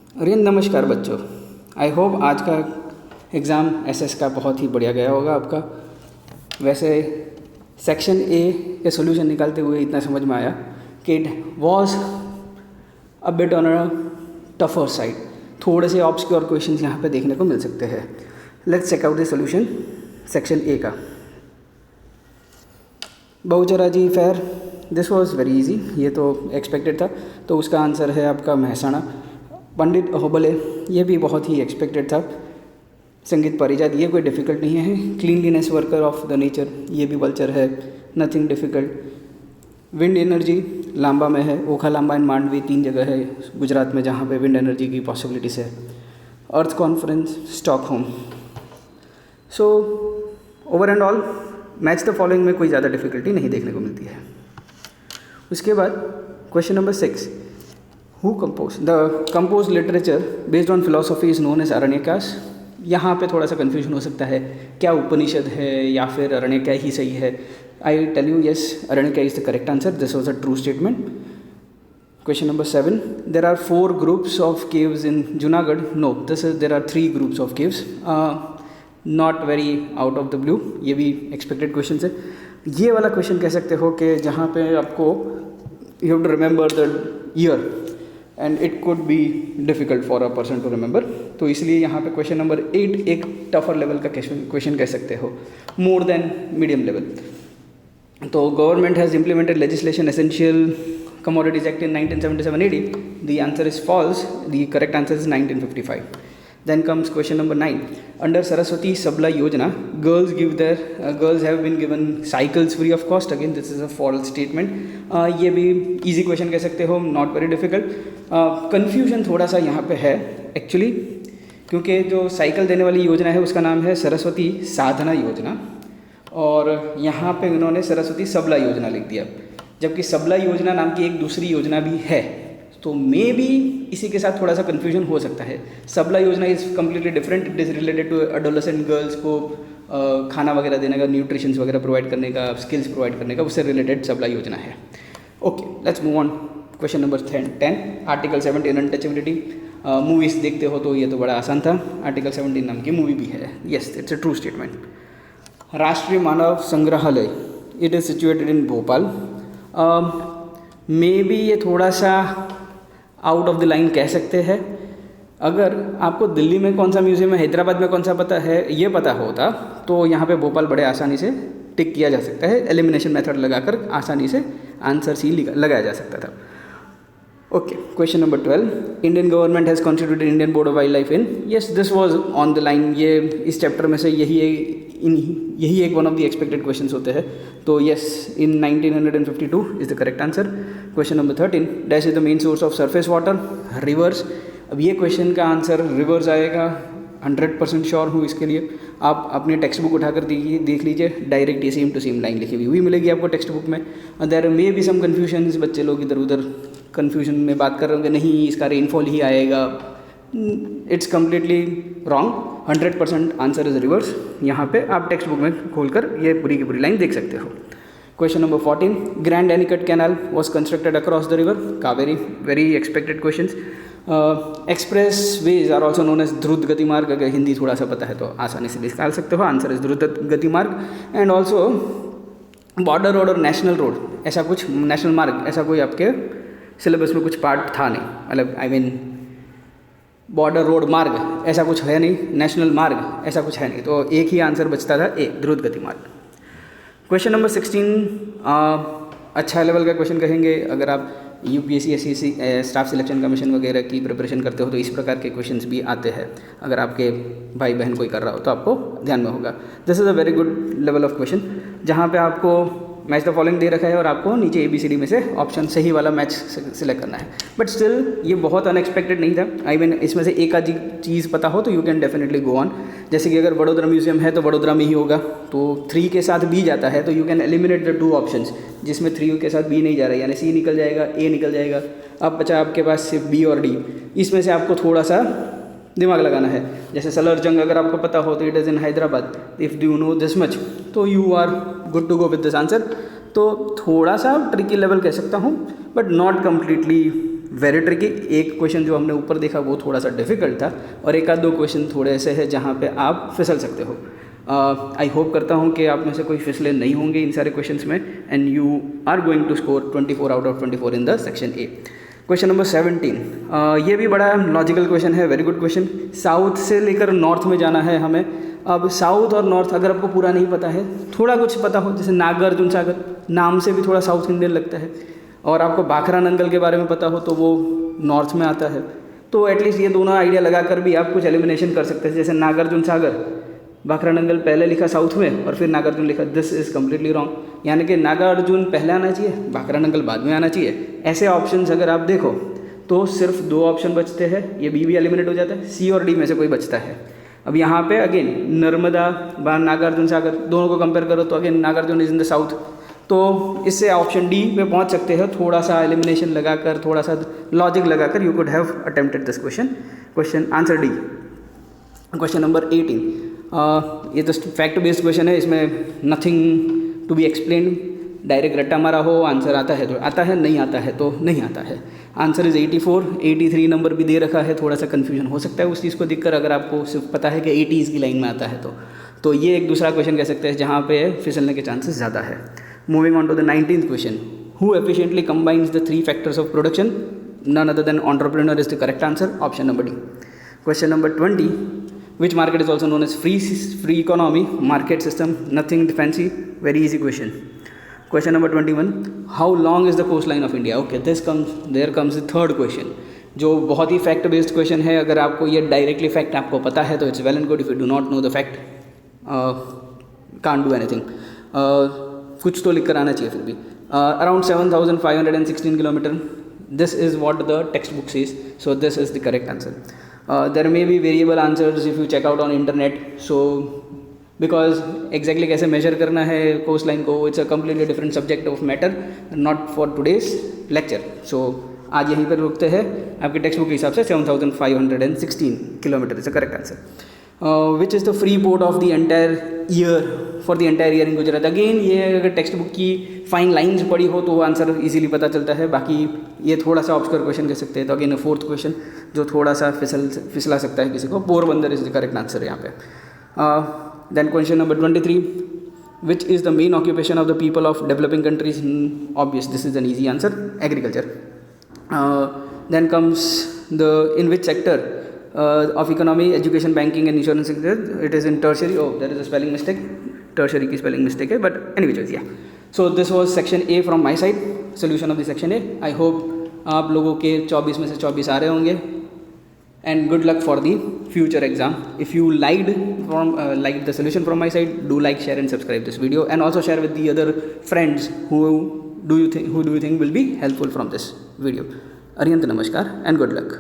अरे नमस्कार बच्चों। आई होप आज का एग्ज़ाम एसएस का बहुत ही बढ़िया गया होगा आपका। वैसे सेक्शन ए के सॉल्यूशन निकालते हुए इतना समझ में आया कि it was a bit on a tougher side. थोड़े से ऑब्सक्योर क्वेश्चंस यहाँ पे देखने को मिल सकते हैं। Let's check out the solution section A का। Bahucharaji fair, this was very easy, ये तो एक्सपेक्टेड था। तो उसका आंसर है आपका महसाणा। पंडित अहोबले, ये भी बहुत ही एक्सपेक्टेड था। संगीत परिजात, ये कोई डिफ़िकल्ट नहीं है। Cleanliness worker of the nature, ये भी वल्चर है, nothing difficult. Wind energy Lamba में है, ओखा लांबा एंड मांडवी 3 जगह है गुजरात में जहाँ पे विंड एनर्जी की पॉसिबिलिटीज़ है। Earth conference Stockholm. So over and all match the following में कोई ज़्यादा डिफ़िकल्टी नहीं देखने को मिलती है। उसके बाद question number 6, who compose the compose literature based on philosophy is known as Aranyakas. यहाँ पे थोड़ा सा कन्फ्यूजन हो सकता है, क्या उपनिषद है या फिर अरण्यका ही सही है। I tell you yes, Aranyaka is the correct answer, this was a true statement. Question number 7, there are 4 groups of caves in Junagadh. No, this is there are 3 groups of caves. Not very out of the blue, ये भी expected question है। ये वाला question कह सकते हो कि जहाँ पे आपको you have to remember the year and it could be difficult for a person to remember. तो इसलिए यहाँ पे क्वेश्चन नंबर 8 एक टफर लेवल का क्वेश्चन कह सकते हो, मोर देन मीडियम लेवल। तो government has implemented legislation essential commodities act in 1977-80। The answer is false, the correct answer is 1955. Then comes question number 9. Under Saraswati Sabla Yojana, girls have been given cycles free of cost. Again, this is a false statement. ये भी easy question कह सकते हो, not very difficult. Confusion थोड़ा सा यहाँ पे है actually, क्योंकि जो साइकिल देने वाली योजना है उसका नाम है सरस्वती साधना योजना, और यहाँ पे उन्होंने सरस्वती सबला योजना लिख दिया, जबकि सबला योजना नाम की एक दूसरी योजना भी है। तो मे बी इसी के साथ थोड़ा सा कन्फ्यूजन हो सकता है। सबला योजना is completely different, it is related to adolescent girls को खाना वगैरह देने का, न्यूट्रिशंस वगैरह प्रोवाइड करने का, स्किल्स प्रोवाइड करने का, उससे रिलेटेड सबला योजना है। Okay, let's move on. Question number 10, article 17 untouchability. Movies देखते हो तो ये तो बड़ा आसान था, आर्टिकल 17 नाम की मूवी भी है। Yes, it's a true statement. राष्ट्रीय मानव संग्रहालय, it is situated in Bhopal. May be ये थोड़ा सा आउट ऑफ द लाइन कह सकते हैं। अगर आपको दिल्ली में कौन सा म्यूज़ियम है, हैदराबाद में कौन सा पता है, ये पता होता तो यहाँ पे भोपाल बड़े आसानी से टिक किया जा सकता है। एलिमिनेशन मेथड लगाकर आसानी से आंसर सी लगाया जा सकता था। Okay, question number 12, Indian government has constituted Indian board of wild life in. Yes, this was on the line. ये इस चैप्टर में से यही एक one of the expected questions होते हैं। तो yes, in 1952 is the correct answer. Question number 13, dash is the main source of surface water. Reverse. अब ये क्वेश्चन का आंसर रिवर्स आएगा, 100% श्योर हूँ इसके लिए। आप अपनी टेक्स्ट बुक उठाकर देख लीजिए, डायरेक्ट ये सेम टू सेम लाइन लिखी हुई मिलेगी आपको टेक्स्ट बुक में। There may be some confusion, बच्चे लोग इधर उधर कन्फ्यूजन में बात कर रहे होंगे, नहीं इसका रेनफॉल ही आएगा। It's completely wrong, 100% answer is reverse. यहाँ पे आप टेक्स्ट बुक में खोलकर ये पूरी की पूरी लाइन देख सकते हो। Question number 14, grand anicut canal was constructed across the river Kaveri. Very expected question. Expressways are also known as द्रुत गति मार्ग। अगर हिंदी थोड़ा सा पता है तो आसानी से निकाल सकते हो, आंसर इज द्रुत गति मार्ग। एंड ऑल्सो बॉर्डर रोड और नेशनल रोड, ऐसा कुछ नेशनल मार्ग, ऐसा कोई आपके सिलेबस में कुछ पार्ट था नहीं, मतलब आई मीन बॉर्डर रोड मार्ग ऐसा कुछ है नहीं, नेशनल मार्ग ऐसा कुछ है नहीं, तो एक ही आंसर बचता था, ए द्रुत गति मार्ग। क्वेश्चन नंबर 16, अच्छा लेवल का क्वेश्चन कहेंगे। अगर आप UPSC SSC staff selection commission वगैरह की प्रिपरेशन करते हो तो इस प्रकार के क्वेश्चंस भी आते हैं। अगर आपके भाई बहन कोई कर रहा हो तो आपको ध्यान में होगा। This is a very good level of question, जहाँ पे आपको मैच द फॉलोइंग दे रखा है और आपको नीचे ABCD में से ऑप्शन सही वाला मैच सिलेक्ट करना है। बट स्टिल ये बहुत अनएक्सपेक्टेड नहीं था। आई मीन इसमें से एक आधी चीज़ पता हो तो you can definitely go on. जैसे कि अगर वडोदरा म्यूजियम है तो वडोदरा में ही होगा, तो 3 के साथ B जाता है तो you can eliminate the 2 options जिसमें 3 के साथ B नहीं जा रहा है, यानी C निकल जाएगा, A निकल जाएगा। अब बचा आपके पास सिर्फ B और D। इसमें से आपको थोड़ा सा दिमाग लगाना है। जैसे सलर जंग अगर आपको पता हो तो it is in Hyderabad, if you know this much तो you are good to go with this answer. तो थोड़ा सा ट्रिकी लेवल कह सकता हूँ, but not completely very tricky. एक क्वेश्चन जो हमने ऊपर देखा वो थोड़ा सा डिफिकल्ट था, और एक आध दो क्वेश्चन थोड़े ऐसे हैं जहाँ पे आप फिसल सकते हो। आई होप करता हूँ कि आप में से कोई फिसले नहीं होंगे इन सारे क्वेश्चंस में, and you are going to score 24 out of 24 in the section A. Question number 17, ये भी बड़ा लॉजिकल क्वेश्चन है, वेरी गुड क्वेश्चन। साउथ से लेकर नॉर्थ में जाना है हमें। अब साउथ और नॉर्थ अगर आपको पूरा नहीं पता है, थोड़ा कुछ पता हो, जैसे नागार्जुन सागर नाम से भी थोड़ा साउथ इंडियन लगता है, और आपको भाखरा नंगल के बारे में पता हो तो वो नॉर्थ में आता है, तो एटलीस्ट ये दोनों आइडिया लगाकर भी आप कुछ एलिमिनेशन कर सकते हैं। जैसे नागार्जुन सागर, भाखरा नंगल पहले लिखा साउथ में और फिर नागार्जुन लिखा, दिस इज़ कम्प्लीटली रॉन्ग, यानी कि नागार्जुन पहले आना चाहिए, भाखरा नंगल बाद में आना चाहिए। ऐसे ऑप्शंस अगर आप देखो तो सिर्फ 2 ऑप्शन बचते हैं, ये बी भी एलिमिनेट हो जाता है, सी और डी में से कोई बचता है। अब यहाँ पे अगेन नर्मदा व नागार्जुन सागर दोनों को कंपेयर करो तो again Nagarjun is in the south, तो इससे ऑप्शन डी पे पहुँच सकते हैं। थोड़ा सा एलिमिनेशन लगाकर, थोड़ा सा लॉजिक लगाकर you could have attempted this question answer D. Question number 18, ये तो फैक्ट बेस्ड क्वेश्चन है, इसमें nothing to be explain, direct रट्टा मारा हो, आंसर आता है तो आता है, नहीं आता है तो नहीं आता है। आंसर इज़ 84, 83 नंबर भी दे रखा है, थोड़ा सा कन्फ्यूजन हो सकता है उस चीज़ को देखकर, अगर आपको सिर्फ पता है कि 80s की लाइन में आता है तो ये एक दूसरा क्वेश्चन कह सकते हैं जहाँ पे फिसलने के चांसेस ज़्यादा है। Moving on to the 19th question, who efficiently combines the 3 factors of production, none other than entrepreneur is the correct answer, option number D. Question number 20, which market is also known as free economy market system, nothing fancy, very easy question. Question number 21, how long is the coastline of India? Okay, there comes the third question, जो बहुत ही fact based question है। अगर आपको ये directly fact आपको पता है तो it's well and good, if you do not know the fact can't do anything, कुछ तो लिख कर आना चाहिए फिर भी। Around 7516 kilometre, this is what the textbook says, so this is the correct answer. There may be variable answers if you check out on internet, so because exactly कैसे measure करना है coast line को, it's a completely different subject of matter, not for today's lecture. So आज यहीं पर रुकते हैं, आपके टेक्स्ट बुक के हिसाब से 7516 kilometre is the correct answer. Which is the free port of the entire year for the entire year in Gujarat. Again ये अगर टेक्स्ट बुक की फाइन लाइन्स पढ़ी हो तो आंसर इजीली पता चलता है, बाकी ये थोड़ा सा ऑब्सक्योर क्वेश्चन कह सकते हैं। तो अगेन 4th क्वेश्चन जो थोड़ा सा फिसला सकता है किसी को, Porbandar is the correct answer यहाँ पे। Then question number 23, which is the main occupation of the people of developing countries? Obvious, this is an easy answer, agriculture. Then comes in which sector of economy, education, banking and insurance sector? It is in tertiary. Oh, there is a spelling mistake, tertiary की spelling mistake है, but anyway choice, yeah. So this was section A from my side, solution of the section A. I hope आप लोगों के 24 में से 24 आ रहे होंगे, and good luck for the future exam. If you liked the solution from my side, do like, share and subscribe this video, and also share with the other friends who do you think will be helpful from this video. Arihant namaskar and good luck.